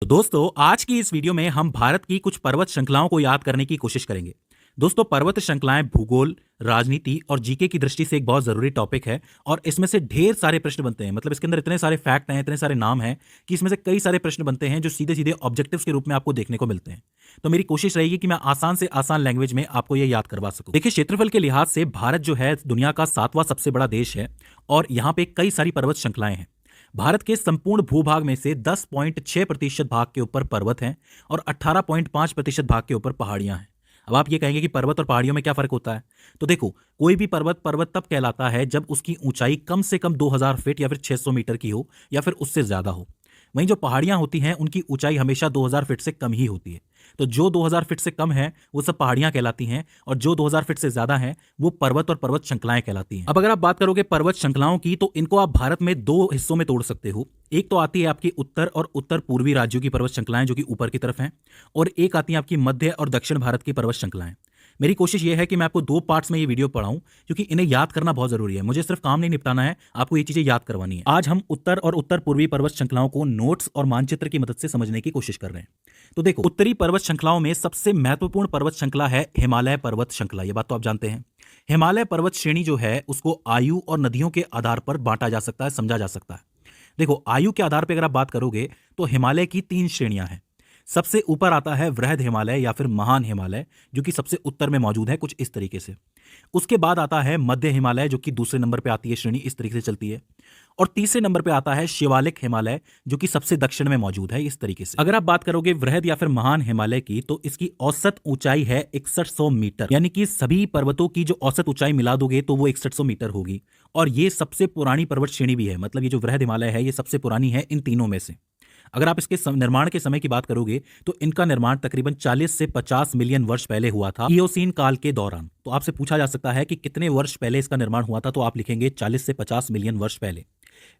दोस्तों आज की इस वीडियो में हम भारत की कुछ पर्वत श्रृंखलाओं को याद करने की कोशिश करेंगे। दोस्तों पर्वत श्रृंखलाएं भूगोल, राजनीति और जीके की दृष्टि से एक बहुत जरूरी टॉपिक है और इसमें से ढेर सारे प्रश्न बनते हैं। मतलब इसके अंदर इतने सारे फैक्ट हैं, इतने सारे नाम हैं कि इसमें से कई सारे प्रश्न बनते हैं जो सीधे सीधे ऑब्जेक्टिव्स के रूप में आपको देखने को मिलते हैं। तो मेरी कोशिश रहेगी कि मैं आसान से आसान लैंग्वेज में आपको ये याद करवा सकूं। देखिए क्षेत्रफल के लिहाज से भारत जो है दुनिया का 7वां सबसे बड़ा देश है और यहाँ पे कई सारी पर्वत श्रृंखलाएं हैं। भारत के संपूर्ण भूभाग में से 10.6% भाग के ऊपर पर्वत हैं और 18.5% भाग के ऊपर पहाड़ियां हैं। अब आप ये कहेंगे कि पर्वत और पहाड़ियों में क्या फर्क होता है? तो देखो, कोई भी पर्वत पर्वत तब कहलाता है जब उसकी ऊंचाई कम से कम 2000 फीट या फिर 600 मीटर की हो या फिर उससे ज्यादा हो। वहीं जो पहाड़ियां होती हैं उनकी ऊंचाई हमेशा 2000 फीट से कम ही होती है। तो जो 2000 फीट से कम है वो सब पहाड़ियां कहलाती हैं और जो 2000 फीट से ज्यादा हैं वो पर्वत और पर्वत श्रृंखलाएं कहलाती हैं। अब अगर आप बात करोगे पर्वत श्रृंखलाओं की तो इनको आप भारत में दो हिस्सों में तोड़ सकते हो। एक तो आती है आपकी उत्तर और उत्तर पूर्वी राज्यों की पर्वत श्रृंखलाएं जो कि ऊपर की तरफ हैं, और एक आती है आपकी मध्य और दक्षिण भारत की पर्वत श्रृंखलाएं। मेरी कोशिश यह है कि मैं आपको दो पार्ट्स में ये वीडियो पढ़ाऊं क्योंकि इन्हें याद करना बहुत जरूरी है। मुझे सिर्फ काम नहीं निपटाना है, आपको ये चीजें याद करवानी है। आज हम उत्तर और उत्तर पूर्वी पर्वत श्रृंखलाओं को नोट्स और मानचित्र की मदद से समझने की कोशिश कर रहे हैं। तो देखो, उत्तरी पर्वत श्रृंखलाओं में सबसे महत्वपूर्ण पर्वत श्रृंखला है हिमालय पर्वत श्रृंखला। ये बात तो आप जानते हैं। हिमालय पर्वत श्रेणी जो है उसको आयु और नदियों के आधार पर बांटा जा सकता है, समझा जा सकता है। देखो, आयु के आधार पर अगर आप बात करोगे तो हिमालय की 3 श्रेणियां हैं। सबसे ऊपर आता है वृहद हिमालय या फिर महान हिमालय जो कि सबसे उत्तर में मौजूद है, कुछ इस तरीके से। उसके बाद आता है मध्य हिमालय जो कि दूसरे नंबर पे आती है श्रेणी, इस तरीके से चलती है। और तीसरे नंबर पे आता है शिवालिक हिमालय जो कि सबसे दक्षिण में मौजूद है, इस तरीके से। अगर आप बात करोगे वृहद या फिर महान हिमालय की तो इसकी औसत ऊंचाई है 6100 मीटर, यानी कि सभी पर्वतों की जो औसत ऊंचाई मिला दोगे तो वो 6100 मीटर होगी। और ये सबसे पुरानी पर्वत श्रेणी भी है। मतलब ये जो वृहद हिमालय है ये सबसे पुरानी है इन तीनों में से। अगर आप इसके निर्माण के समय की बात करोगे तो इनका निर्माण तकरीबन 40 से 50 मिलियन वर्ष पहले हुआ था, इयोसीन काल के दौरान। तो आपसे पूछा जा सकता है कि कितने वर्ष पहले इसका निर्माण हुआ था, तो आप लिखेंगे 40 से 50 मिलियन वर्ष पहले।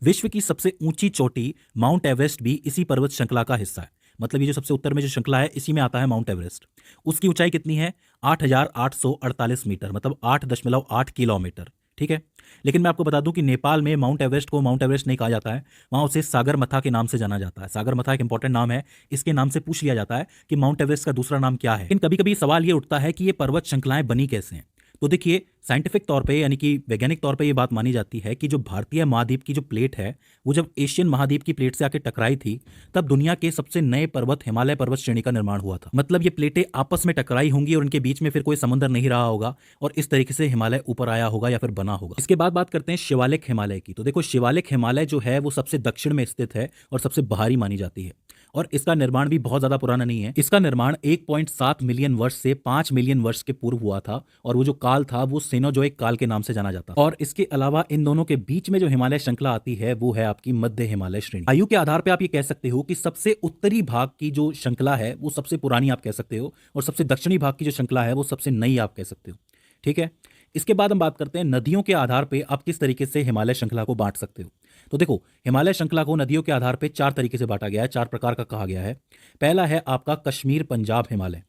विश्व की सबसे ऊंची चोटी माउंट एवरेस्ट भी इसी पर्वत श्रृंखला का हिस्सा है। मतलब ये जो सबसे उत्तर में जो श्रृंखला है इसी में आता है माउंट एवरेस्ट। उसकी ऊंचाई कितनी है? 8848 मीटर, मतलब 8.8 किलोमीटर। ठीक है, लेकिन मैं आपको बता दूं कि नेपाल में माउंट एवरेस्ट को माउंट एवरेस्ट नहीं कहा जाता है, वहां उसे सागरमथा के नाम से जाना जाता है। सागरमथा एक इंपॉर्टेंट नाम है, इसके नाम से पूछ लिया जाता है कि माउंट एवरेस्ट का दूसरा नाम क्या है। लेकिन कभी कभी सवाल ये उठता है कि ये पर्वत श्रृंखलाएं बनी कैसे हैं। तो देखिए, साइंटिफिक तौर पे यानी कि वैज्ञानिक तौर पे ये बात मानी जाती है कि जो भारतीय महाद्वीप की जो प्लेट है वो जब एशियन महाद्वीप की प्लेट से आके टकराई थी तब दुनिया के सबसे नए पर्वत हिमालय पर्वत श्रेणी का निर्माण हुआ था। मतलब ये प्लेटें आपस में टकराई होंगी और इनके बीच में फिर कोई समुद्र नहीं रहा होगा और इस तरीके से हिमालय ऊपर आया होगा या फिर बना होगा। इसके बाद बात करते हैं शिवालिक हिमालय की। तो देखो, शिवालिक हिमालय जो है वो सबसे दक्षिण में स्थित है और सबसे बाहरी मानी जाती है और इसका निर्माण भी बहुत ज्यादा पुराना नहीं है। इसका निर्माण 1.7 मिलियन वर्ष से 5 मिलियन वर्ष के पूर्व हुआ था और वो जो काल था वो सेनोजोइक काल के नाम से जाना जाता है। और इसके अलावा इन दोनों के बीच में जो हिमालय श्रृंखला आती है वो है आपकी मध्य हिमालय श्रेणी। आयु के आधार पर आप ये कह सकते हो कि सबसे उत्तरी भाग की जो श्रृंखला है वो सबसे पुरानी आप कह सकते हो और सबसे दक्षिणी भाग की जो श्रृंखला है वो सबसे नई आप कह सकते हो। ठीक है, इसके बाद हम बात करते हैं नदियों के आधार पर आप किस तरीके से हिमालय श्रृंखला को बांट सकते हो। तो देखो, हिमालय श्रृंखला को नदियों के आधार पर 4 तरीके से बांटा गया है, 4 प्रकार का कहा गया है। पहला है आपका कश्मीर पंजाब हिमालय।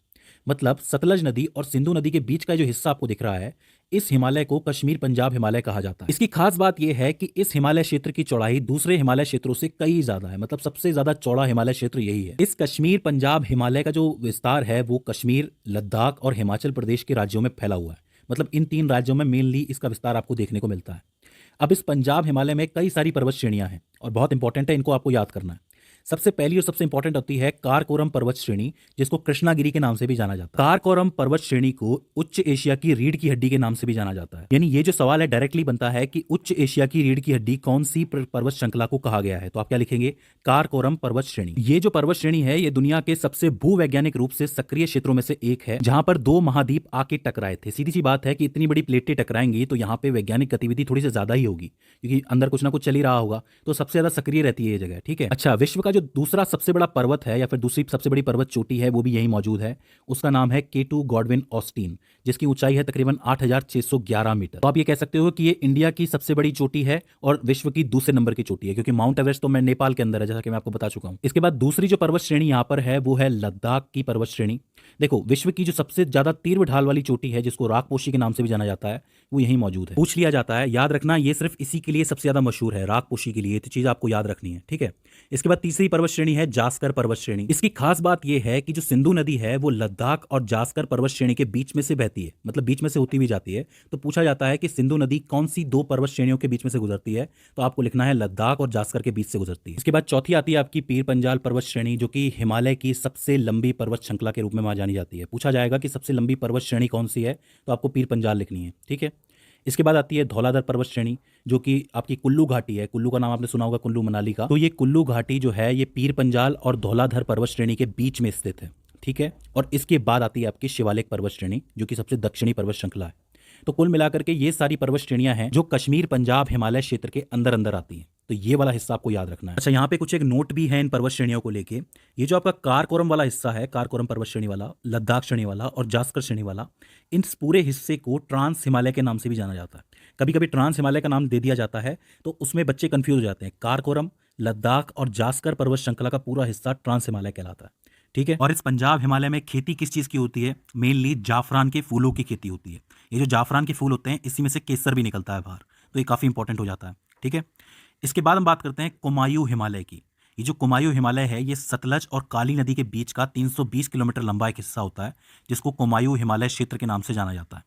मतलब सतलज नदी और सिंधु नदी के बीच का जो हिस्सा आपको दिख रहा है इस हिमालय को कश्मीर पंजाब हिमालय कहा जाता है। इसकी खास बात यह है कि इस हिमालय क्षेत्र की चौड़ाई दूसरे हिमालय क्षेत्रों से कई ज्यादा है। मतलब सबसे ज्यादा चौड़ा हिमालय क्षेत्र यही है। इस कश्मीर पंजाब हिमालय का जो विस्तार है वो कश्मीर, लद्दाख और हिमाचल प्रदेश के राज्यों में फैला हुआ है। मतलब इन 3 राज्यों में मेनली इसका विस्तार आपको देखने को मिलता है। अब इस पंजाब हिमालय में कई सारी पर्वत श्रेणियां हैं और बहुत इंपॉर्टेंट है, इनको आपको याद करना है। सबसे पहली और सबसे इंपॉर्टेंट होती है कारकोरम पर्वत श्रेणी, जिसको कृष्णागिरी के नाम से भी जाना जाता है। कारकोरम पर्वत श्रेणी को उच्च एशिया की रीढ़ की हड्डी के नाम से भी जाना जाता है। यानी ये जो सवाल है डायरेक्टली बनता है कि उच्च एशिया की रीढ़ की हड्डी कौन सी पर्वत श्रृंखला को कहा गया है, तो आप क्या लिखेंगे? कारकोरम पर्वत श्रेणी। ये जो पर्वत श्रेणी है ये दुनिया के सबसे भूवैज्ञानिक रूप से सक्रिय क्षेत्रों में से एक है जहां पर 2 महाद्वीप आके टकराए थे। सीधी सी बात है कि इतनी बड़ी प्लेटें टकराएंगी तो यहाँ पे वैज्ञानिक गतिविधि थोड़ी सी ज्यादा ही होगी क्योंकि अंदर कुछ ना कुछ चल ही रहा होगा, तो सबसे ज्यादा सक्रिय रहती है ये जगह। ठीक है, अच्छा, विश्व का जो दूसरा सबसे बड़ा पर्वत है या फिर दूसरी सबसे बड़ी पर्वत चोटी है वो भी यही मौजूद है। उसका नाम है K2 गॉडविन ऑस्टिन, जिसकी ऊंचाई है तकरीबन 8611 मीटर। तो आप ये कह सकते हो कि ये इंडिया की सबसे बड़ी चोटी है और विश्व की दूसरे नंबर की चोटी है क्योंकि माउंट एवरेस्ट तो मैं नेपाल के अंदर है, जैसा कि मैं आपको बता चुका हूं। इसके बाद दूसरी जो पर्वत श्रेणी यहाँ पर है वो है लद्दाख की पर्वत श्रेणी। देखो, विश्व की जो सबसे ज्यादा तीव्र ढाल वाली चोटी है जिसको राकपोशी के नाम से भी जाना जाता है वो यही मौजूद है। पूछ लिया जाता है, याद रखना, ये सिर्फ इसी के लिए सबसे ज्यादा मशहूर है, राकपोशी के लिए। तो चीज आपको याद रखनी है। ठीक है, इसके बाद तीसरी पर्वत श्रेणी है जास्कर पर्वत श्रेणी। इसकी खास बात यह है कि जो सिंधु नदी है वो लद्दाख और जास्कर पर्वत श्रेणी के बीच में से बहती है, मतलब बीच में से होती हुई जाती है। तो पूछा जाता है कि सिंधु नदी कौन सी दो पर्वत श्रेणियों के बीच में से गुजरती है, तो आपको लिखना है लद्दाख और जास्कर के बीच से गुजरती है। इसके बाद चौथी आती है आपकी पीर पंजाल पर्वत श्रेणी, जो कि हिमालय की सबसे लंबी पर्वत श्रृंखला के रूप में जानी जाती है। पूछा जाएगा कि सबसे लंबी पर्वत श्रेणी कौन सी है, तो आपको पीर पंजाल लिखनी है। ठीक है। इसके बाद आती है धौलाधर पर्वत श्रेणी, जो कि आपकी कुल्लू घाटी है। कुल्लू का नाम आपने सुना होगा, कुल्लू मनाली का। तो ये कुल्लू घाटी जो है ये पीर पंजाल और धौलाधर पर्वत श्रेणी के बीच में स्थित है। ठीक है। और इसके बाद आती है आपकी शिवालिक पर्वत श्रेणी, जो कि सबसे दक्षिणी पर्वत श्रृंखला है। तो कुल मिलाकर के ये सारी पर्वत श्रेणियां हैं जो कश्मीर, पंजाब, हिमालय क्षेत्र के अंदर अंदर आती हैं। तो ये वाला हिस्सा आपको याद रखना है। अच्छा, यहाँ पे कुछ एक नोट भी है इन पर्वत श्रेणियों को लेके। ये जो आपका कारकोरम वाला हिस्सा है, कारकोरम पर्वत श्रेणी वाला, लद्दाख श्रेणी वाला और जास्कर श्रेणी वाला, इन पूरे हिस्से को ट्रांस हिमालय के नाम से भी जाना जाता है। कभी कभी ट्रांस हिमालय का नाम दे दिया जाता है, तो उसमें बच्चे कंफ्यूज हो जाते हैं। कारकोरम, लद्दाख और जास्कर पर्वत श्रृंखला का पूरा हिस्सा ट्रांस हिमालय कहलाता है। ठीक है। और इस पंजाब हिमालय में खेती किस चीज़ की होती है? मेनली जाफरान के फूलों की खेती होती है। ये जो जाफरान के फूल होते हैं, इसी में से केसर भी निकलता है बाहर, तो ये काफ़ी इंपॉर्टेंट हो जाता है। ठीक है। इसके बाद हम बात करते हैं कुमायूं हिमालय की। ये जो कुमायूं हिमालय है ये सतलज और काली नदी के बीच का 320 किलोमीटर लंबा एक हिस्सा होता है, जिसको कुमायूं हिमालय क्षेत्र के नाम से जाना जाता है।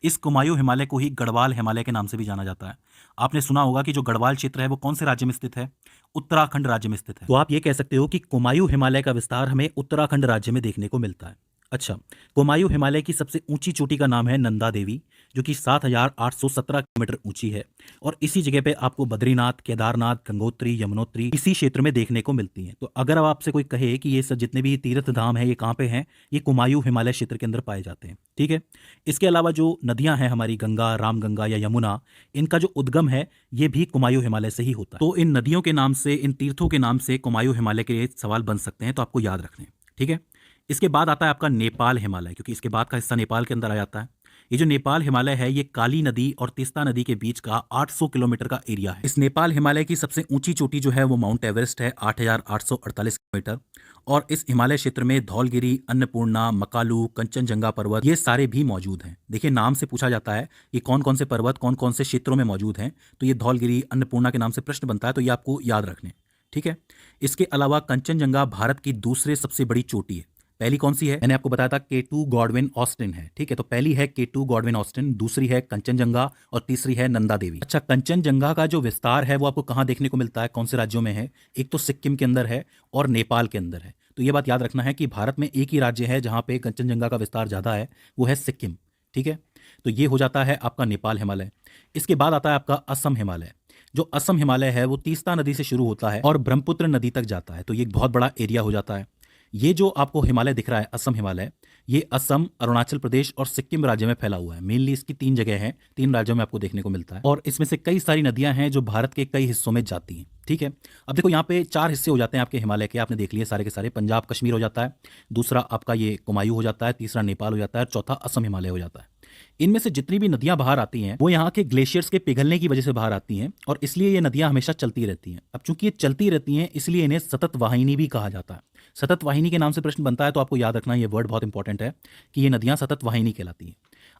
इस कुमायूं हिमालय को ही गढ़वाल हिमालय के नाम से भी जाना जाता है। आपने सुना होगा कि जो गढ़वाल क्षेत्र है वो कौन से राज्य में स्थित है? उत्तराखंड राज्य में स्थित है। तो आप ये कह सकते हो कि कुमायूं हिमालय का विस्तार हमें उत्तराखंड राज्य में देखने को मिलता है। अच्छा, कुमायूं हिमालय की सबसे ऊंची चोटी का नाम है नंदा देवी, जो कि 7,817 किलोमीटर ऊंची है। और इसी जगह पे आपको बद्रीनाथ, केदारनाथ, गंगोत्री, यमुनोत्री इसी क्षेत्र में देखने को मिलती हैं। तो अगर अब आपसे कोई कहे कि ये सब जितने भी तीर्थ धाम है ये कहाँ पे हैं, ये कुमायूं हिमालय क्षेत्र के अंदर पाए जाते हैं। ठीक है। इसके अलावा जो नदियां हैं हमारी, गंगा, रामगंगा या यमुना, इनका जो उद्गम है ये भी कुमायूं हिमालय से ही होता है। तो इन नदियों के नाम से, इन तीर्थों के नाम से कुमायूं हिमालय के सवाल बन सकते हैं, तो आपको याद रखने। ठीक है। इसके बाद आता है आपका नेपाल हिमालय, क्योंकि इसके बाद का हिस्सा नेपाल के अंदर आ जाता है। ये जो नेपाल हिमालय है ये काली नदी और तीस्ता नदी के बीच का 800 किलोमीटर का एरिया है। इस नेपाल हिमालय की सबसे ऊंची चोटी जो है वो माउंट एवरेस्ट है, 8,848 किलोमीटर। और इस हिमालय क्षेत्र में धौलगिरी, अन्नपूर्णा, मकालू, कंचनजंगा पर्वत ये सारे भी मौजूद हैं। देखिए, नाम से पूछा जाता है कि कौन कौन से पर्वत कौन कौन से क्षेत्रों में मौजूद हैं, तो ये धौलगिरी, अन्नपूर्णा के नाम से प्रश्न बनता है, तो ये आपको याद रखने। ठीक है। इसके अलावा कंचनजंगा भारत की दूसरे सबसे बड़ी चोटी है। पहली कौन सी है? मैंने आपको बताया था K2 गॉडविन ऑस्टिन है। ठीक है। तो पहली है K2 गॉडविन ऑस्टिन, दूसरी है कंचनजंगा और तीसरी है नंदा देवी। अच्छा, कंचनजंगा का जो विस्तार है वो आपको कहाँ देखने को मिलता है, कौन से राज्यों में है? एक तो सिक्किम के अंदर है और नेपाल के अंदर है। तो ये बात याद रखना है कि भारत में एक ही राज्य है जहाँ पे कंचनजंगा का विस्तार ज़्यादा है, वो है सिक्किम। ठीक है। तो ये हो जाता है आपका नेपाल हिमालय। इसके बाद आता है आपका असम हिमालय। जो असम हिमालय है वो तीस्ता नदी से शुरू होता है और ब्रह्मपुत्र नदी तक जाता है। तो ये एक बहुत बड़ा एरिया हो जाता है। ये जो आपको हिमालय दिख रहा है, असम हिमालय, ये असम, अरुणाचल प्रदेश और सिक्किम राज्य में फैला हुआ है। मेनली इसकी 3 जगह हैं, 3 राज्यों में आपको देखने को मिलता है। और इसमें से कई सारी नदियां हैं जो भारत के कई हिस्सों में जाती हैं। ठीक है। अब देखो, यहाँ पे 4 हिस्से हो जाते हैं आपके हिमालय के, आपने देख लिए सारे के सारे। पंजाब कश्मीर हो जाता है, दूसरा आपका ये कुमायूं हो जाता है, तीसरा नेपाल हो जाता है, चौथा असम हिमालय हो जाता है। इनमें से जितनी भी नदियां बाहर आती हैं वो यहाँ के ग्लेशियर्स के पिघलने की वजह से बाहर आती हैं, और इसलिए ये नदियां हमेशा चलती रहती हैं। अब चूंकि ये चलती रहती हैं इसलिए इन्हें सतत वाहिनी भी कहा जाता है। सतत वाहिनी के नाम से प्रश्न बनता है, तो आपको याद रखना ये वर्ड बहुत इंपॉर्टेंट है कि ये नदियां सतत वाहिनी कहलाती हैं।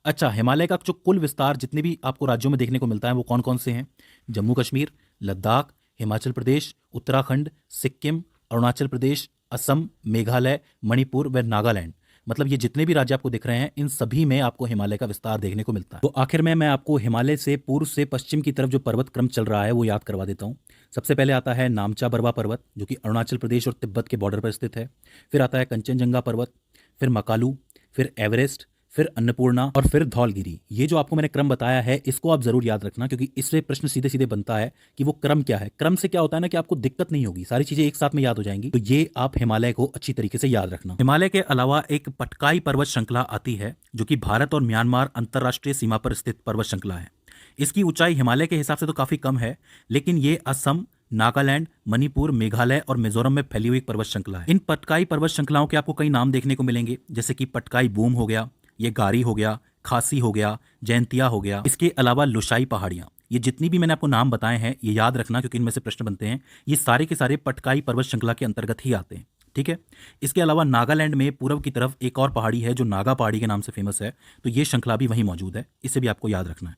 अच्छा, हिमालय का जो कुल विस्तार जितने भी आपको राज्यों में देखने को मिलता है वो कौन कौन से हैं? जम्मू कश्मीर, लद्दाख, हिमाचल प्रदेश, उत्तराखंड, सिक्किम, अरुणाचल प्रदेश, असम, मेघालय, मणिपुर व नागालैंड। मतलब ये जितने भी राज्य आपको दिख रहे हैं इन सभी में आपको हिमालय का विस्तार देखने को मिलता है। तो आखिर में मैं आपको हिमालय से पूर्व से पश्चिम की तरफ जो पर्वत क्रम चल रहा है वो याद करवा देता हूँ। सबसे पहले आता है नामचा बरवा पर्वत, जो कि अरुणाचल प्रदेश और तिब्बत के बॉर्डर पर स्थित है। फिर आता है कंचनजंगा पर्वत, फिर मकालू, फिर एवरेस्ट, फिर अन्नपूर्णा और फिर धौलगिरी। ये जो आपको मैंने क्रम बताया है इसको आप जरूर याद रखना, क्योंकि इससे प्रश्न सीधे सीधे बनता है कि वो क्रम क्या है। क्रम से क्या होता है ना कि आपको दिक्कत नहीं होगी, सारी चीजें एक साथ में याद हो जाएंगी। तो ये आप हिमालय को अच्छी तरीके से याद रखना। हिमालय के अलावा एक पटकाई पर्वत श्रृंखला आती है, जो कि भारत और म्यांमार अंतर्राष्ट्रीय सीमा पर स्थित पर्वत श्रृंखला है। इसकी ऊंचाई हिमालय के हिसाब से तो काफी कम है, लेकिन ये असम, नागालैंड, मणिपुर, मेघालय और मिजोरम में फैली हुई एक पर्वत श्रृंखला है। इन पटकाई पर्वत श्रृंखलाओं के आपको कई नाम देखने को मिलेंगे, जैसे कि पटकाई बूम हो गया, ये गारी हो गया, खासी हो गया, जयंतिया हो गया। इसके अलावा लुशाई पहाड़ियां। ये जितनी भी मैंने आपको नाम बताए हैं ये याद रखना, क्योंकि इनमें से प्रश्न बनते हैं। ये सारे के सारे पटकाई पर्वत श्रृंखला के अंतर्गत ही आते हैं। ठीक है। इसके अलावा नागालैंड में पूर्व की तरफ एक और पहाड़ी है जो नागा पहाड़ी के नाम से फेमस है, तो ये श्रृंखला भी वहीं मौजूद है, इसे भी आपको याद रखना है।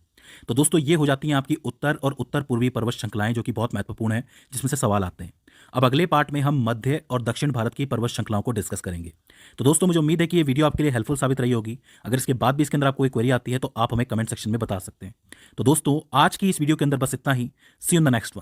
तो दोस्तों, ये हो जाती हैं आपकी उत्तर और उत्तर पूर्वी पर्वत श्रृंखलाएं, जो कि बहुत महत्वपूर्ण है, जिसमें से सवाल आते हैं। अब अगले पार्ट में हम मध्य और दक्षिण भारत की पर्वत श्रृंखलाओं को डिस्कस करेंगे। तो दोस्तों मुझे उम्मीद है कि ये वीडियो आपके लिए हेल्पफुल साबित रही होगी। अगर इसके बाद भी इसके अंदर आपको कोई क्वेरी आती है तो आप हमें कमेंट सेक्शन में बता सकते हैं। तो दोस्तों आज की इस वीडियो के अंदर बस इतना ही। See you in the next one.